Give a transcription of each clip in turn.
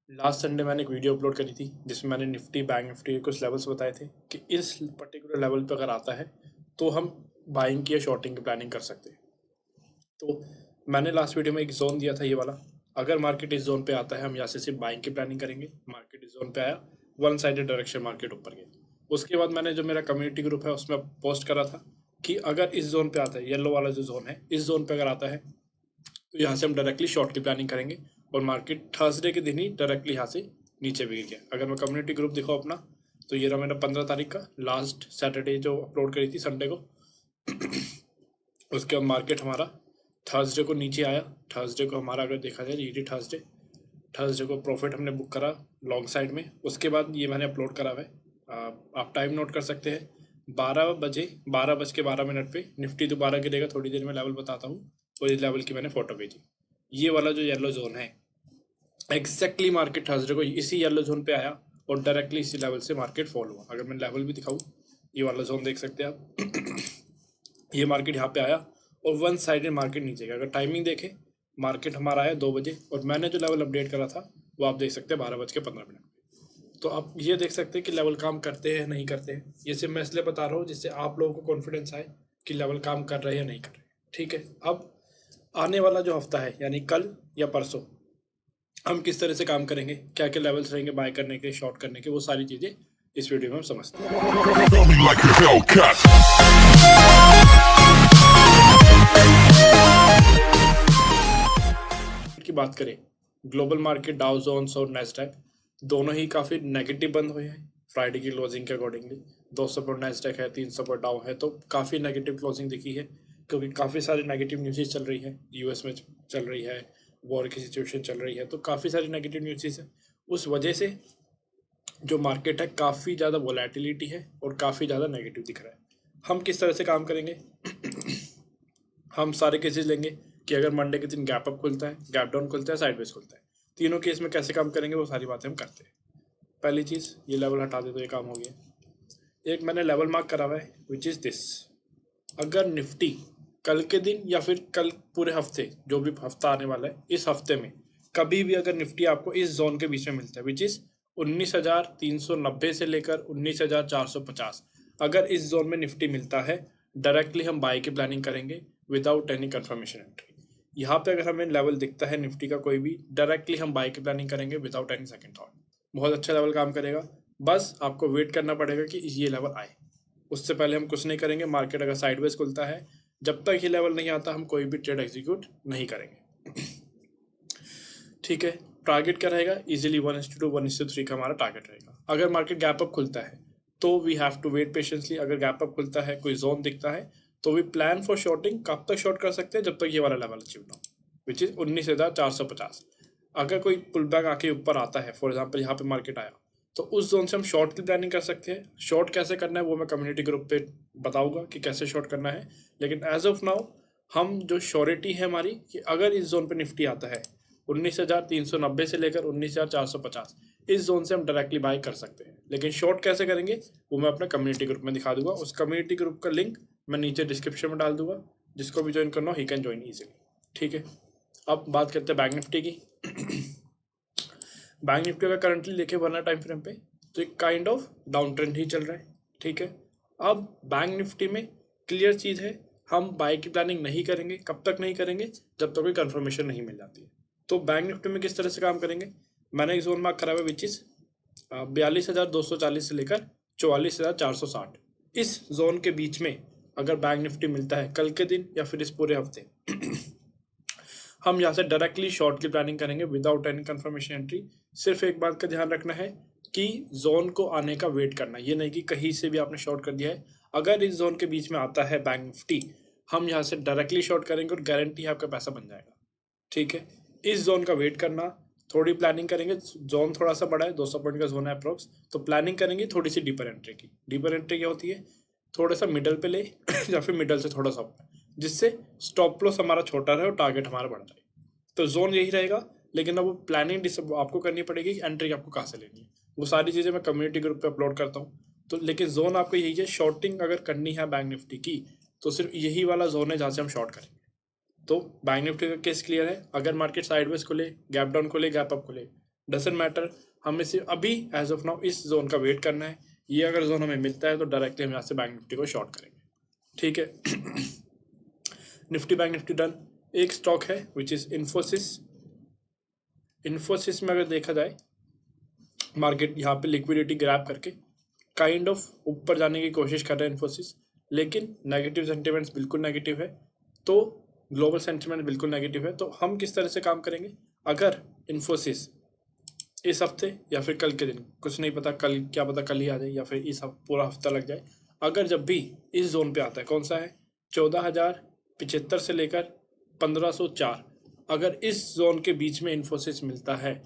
Last Sunday मैंने एक video upload करी थी जिसमें मैंने निफ्टी बैंक निफ्टी के कुछ लेवल्स बताए थे कि इस पर्टिकुलर लेवल पे अगर आता है तो हम बाइंग की या शॉर्टिंग की प्लानिंग कर सकते हैं। तो मैंने लास्ट वीडियो में एक जोन दिया था ये वाला, अगर मार्केट इस जोन पे आता है हम यहाँ से सिर्फ बाइंग की प्लानिंग करेंगे। मार्केट इस जोन पे आया, वन साइडेड डायरेक्शन मार्केट ऊपर गया। उसके बाद मैंने जो मेरा कम्युनिटी ग्रुप है उसमें पोस्ट करा था कि अगर इस जोन पे आता है, येलो वाला जो जोन है इस जोन पे अगर आता है तो यहाँ से हम डायरेक्टली शॉर्ट की प्लानिंग करेंगे और मार्केट थर्सडे के दिन ही डायरेक्टली यहाँ से नीचे भी गिर गया। अगर मैं कम्युनिटी ग्रुप दिखाऊँ अपना तो ये रहा मेरा 15 तारीख का, लास्ट सैटरडे जो अपलोड करी थी संडे को। उसके बाद मार्केट हमारा थर्सडे को नीचे आया। थर्सडे को हमारा अगर देखा जाए ये थर्सडे थर्सडे को प्रॉफिट हमने बुक करा लॉन्ग साइड में। उसके बाद ये मैंने अपलोड करा हुआ है, आप टाइम नोट कर सकते हैं। 12 बज के 12 मिनट पे निफ्टी दोबारा गिरेगा, थोड़ी देर में लेवल बताता हूँ। और इस लेवल की मैंने फोटो भेजी। ये वाला जो येलो जोन है एग्जैक्टली मार्केट थर्सडे को इसी येलो जोन पे आया और डायरेक्टली इसी लेवल से मार्केट फॉल हुआ। अगर मैं लेवल भी दिखाऊँ, ये वाला जोन देख सकते हैं आप। ये मार्केट यहाँ पे आया और वन साइडेड मार्केट नीचे गया। अगर टाइमिंग देखें, मार्केट हमारा आया 2 बजे और मैंने जो लेवल अपडेट करा था वो आप देख सकते हैं 12 बज के 15 मिनट। तो आप ये देख सकते हैं कि लेवल काम करते हैं नहीं करते हैं। ये सिर्फ मैं इसलिए बता रहा हूँ जिससे आप लोगों को कॉन्फिडेंस आए कि लेवल काम कर रहे हैं या नहीं कर रहे। ठीक है, अब आने वाला जो हफ्ता है यानी कल या परसों हम किस तरह से काम करेंगे, क्या क्या लेवल्स रहेंगे बाय करने के, शॉर्ट करने के, वो सारी चीज़ें इस वीडियो में हम समझते हैं। Feel me like a Hellcat. की बात करें, ग्लोबल मार्केट डाउ जोन्स और नैस्डैक दोनों ही काफ़ी नेगेटिव बंद हुए हैं फ्राइडे की क्लोजिंग के अकॉर्डिंगली। 200 पर नैस्डैक है, 300 पर डाउ है, तो काफ़ी नेगेटिव क्लोजिंग दिखी है क्योंकि काफ़ी सारी नेगेटिव न्यूज़ चल रही है। यूएस में चल रही है, वॉर की सिचुएशन चल रही है, तो काफ़ी सारी नेगेटिव न्यूज़ है। उस वजह से जो मार्केट है काफ़ी ज़्यादा वोलेटिलिटी है और काफ़ी ज़्यादा नेगेटिव दिख रहा है। हम किस तरह से काम करेंगे हम सारे केसेस लेंगे कि अगर मंडे के दिन गैप अप खुलता है, गैप डाउन खुलता है, साइडवेज खुलता है, तीनों केस में कैसे काम करेंगे वो सारी बातें हम करते हैं। पहली चीज़, ये लेवल हटा दे तो ये काम हो गया। एक मैंने लेवल मार्क करा हुआ है विच इज़ दिस। अगर निफ्टी कल के दिन या फिर कल पूरे हफ्ते, जो भी हफ्ता आने वाला है, इस हफ्ते में कभी भी अगर निफ्टी आपको इस जोन के बीच में मिलता है विच इज़ 19,390 से लेकर 19,450, अगर इस जोन में निफ्टी मिलता है डायरेक्टली हम बाय की प्लानिंग करेंगे विदाउट एनी कंफर्मेशन एंट्री। यहाँ पे अगर हमें लेवल दिखता है निफ्टी का कोई भी, डायरेक्टली हम बाय की प्लानिंग करेंगे विदाउट एनी सेकंड थॉट। बहुत अच्छा लेवल काम करेगा, बस आपको वेट करना पड़ेगा कि ये लेवल आए, उससे पहले हम कुछ नहीं करेंगे। मार्केट अगर साइडवेज खुलता है, जब तक ये लेवल नहीं आता हम कोई भी ट्रेड एग्जीक्यूट नहीं करेंगे। ठीक है, टारगेट क्या रहेगा, इजीली 1:2 1:3 का हमारा टारगेट रहेगा। अगर मार्केट गैप अप खुलता है तो we have to wait patiently. अगर गैप अप खुलता है, कोई जोन दिखता है, तो वी प्लान फॉर शॉर्टिंग। कब तक शॉर्ट कर सकते हैं, जब तक ये वाला लेवल अचीव ना हो विच इज 19,450। अगर कोई पुल बैक आके ऊपर आता है, फॉर एग्जाम्पल यहाँ पे मार्केट आया, तो उस जोन से हम शॉर्ट की प्लानिंग कर सकते हैं। शॉर्ट कैसे करना है वो मैं कम्युनिटी ग्रुप पे बताऊंगा कि कैसे शॉर्ट करना है। लेकिन एज ऑफ नाउ हम जो श्योरिटी है हमारी कि अगर इस जोन पे निफ्टी आता है 19,390 से लेकर 19,450, इस जोन से हम डायरेक्टली बाय कर सकते हैं। लेकिन शॉर्ट कैसे करेंगे वो मैं अपने कम्युनिटी ग्रुप में दिखा दूंगा। उस कम्युनिटी ग्रुप का लिंक मैं नीचे डिस्क्रिप्शन में डाल दूंगा, जिसको भी ज्वाइन करना हो ही कैन ज्वाइन ईजिली। ठीक है, अब बात करते हैं बैंक निफ्टी की। बैंक निफ्टी अगर करंटली देखें वरना टाइम फ्रेम पे, तो एक काइंड ऑफ डाउन ट्रेंड ही चल रहा है। ठीक है, अब बैंक निफ्टी में क्लियर चीज़ है, हम बाय की प्लानिंग नहीं करेंगे। कब तक नहीं करेंगे, जब तक कोई कंफर्मेशन नहीं मिल जाती है। तो बैंक निफ्टी में किस तरह से काम करेंगे, मैंने एक जोन मार्क करा हुआ विच इज 42,240 से लेकर 44,460। इस जोन के बीच में अगर बैंक निफ्टी मिलता है कल के दिन या फिर इस पूरे हफ्ते, हम यहाँ से डायरेक्टली शॉर्ट की प्लानिंग करेंगे विदाउट एनी कंफर्मेशन एंट्री। सिर्फ एक बात का ध्यान रखना है कि जोन को आने का वेट करना, ये नहीं कि कहीं से भी आपने शॉर्ट कर दिया है। अगर इस जोन के बीच में आता है बैंक निफ्टी, हम यहाँ से डायरेक्टली शॉर्ट करेंगे और गारंटी आपका पैसा बन जाएगा। ठीक है, इस जोन का वेट करना, थोड़ी प्लानिंग करेंगे। जोन थोड़ा सा बड़ा है, 200 पॉइंट का जोन है अप्रोक्स, तो प्लानिंग करेंगे थोड़ी सी डीपर एंट्री की। डीपर एंट्री क्या होती है, थोड़ा सा मिडल पे ले या फिर मिडल से थोड़ा सा ऊपर, जिससे स्टॉप लॉस हमारा छोटा रहे और टारगेट हमारा बड़ा रहे। तो जोन यही रहेगा, लेकिन अब वो प्लानिंग आपको करनी पड़ेगी कि एंट्री आपको कहाँ से लेनी है। वो सारी चीज़ें मैं कम्युनिटी ग्रुप पे अपलोड करता हूँ। तो लेकिन जोन आपको यही है, शॉर्टिंग अगर करनी है बैंक निफ्टी की तो सिर्फ यही वाला जोन है जहाँ से हम शॉर्ट करेंगे। तो बैंक निफ्टी का केस क्लियर है, अगर मार्केट साइडवेज खुले, गैप डाउन खुले, गैप अप खुले, डजंट मैटर, हमें सिर्फ अभी एज ऑफ नाउ इस जोन का वेट करना है। ये अगर जोन हमें मिलता है तो डायरेक्टली हम यहाँ से बैंक निफ्टी को शॉर्ट करेंगे, ठीक है। Nifty bank Nifty done. एक स्टॉक है विच इज इन्फोसिस। इन्फोसिस में अगर देखा जाए मार्केट यहाँ पे लिक्विडिटी ग्रैब करके काइंड ऑफ ऊपर जाने की कोशिश कर रहा है इन्फोसिस, लेकिन नेगेटिव सेंटिमेंट्स बिल्कुल नेगेटिव है, तो ग्लोबल सेंटिमेंट बिल्कुल नेगेटिव है। तो हम किस तरह से काम करेंगे, अगर इन्फोसिस इस हफ्ते या फिर कल के दिन, कुछ नहीं पता, कल क्या पता कल ही आ जाए या फिर इस पूरा हफ्ता लग जाए, अगर जब भी इस जोन पे आता है, कौन सा है 14,075 से लेकर 1504, अगर इस जोन के बीच में इन्फोसिस मिलता है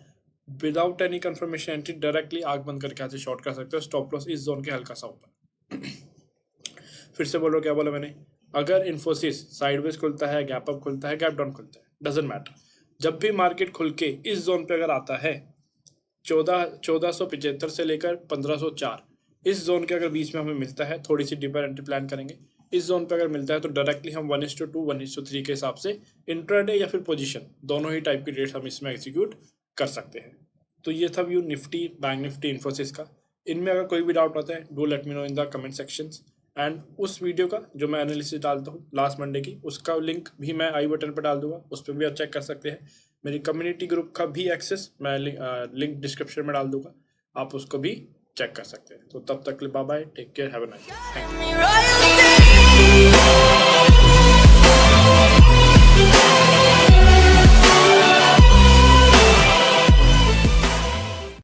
without any confirmation entry directly आग बंद करके यहाँ से शॉर्ट कर सकते हो। स्टॉप लॉस इस जोन के हल्का सा ऊपर। फिर से बोलो, क्या बोला मैंने, अगर इन्फोसिस साइडवेज खुलता है, गैप अप खुलता है, गैप डाउन खुलता है, डजंट मैटर, जब भी मार्केट खुल के इस जोन पे अगर आता है 1475 से लेकर 1504, इस जोन के अगर बीच में हमें मिलता है, थोड़ी सी डीपर एंट्री प्लान करेंगे। इस जोन पे अगर मिलता है तो डायरेक्टली हम 1:2 1:3 के हिसाब से इंट्राडे या फिर पोजीशन दोनों ही टाइप की ट्रेड्स हम इसमें एग्जीक्यूट कर सकते हैं। तो ये था view Nifty, bank Nifty, Infosys का। इनमें अगर कोई भी डाउट आता है do let me know in the comment sections. And उस वीडियो का जो मैं एनालिसिस डालता हूँ लास्ट मंडे की, उसका लिंक भी मैं आई बटन पर डाल दूंगा, उस पर भी आप चेक कर सकते हैं। मेरी कम्युनिटी ग्रुप का भी एक्सेस मैं लिंक डिस्क्रिप्शन में डाल दूंगा, आप उसको भी चेक कर सकते हैं। तो तब तक bye bye, take care, have a nice day, thank you.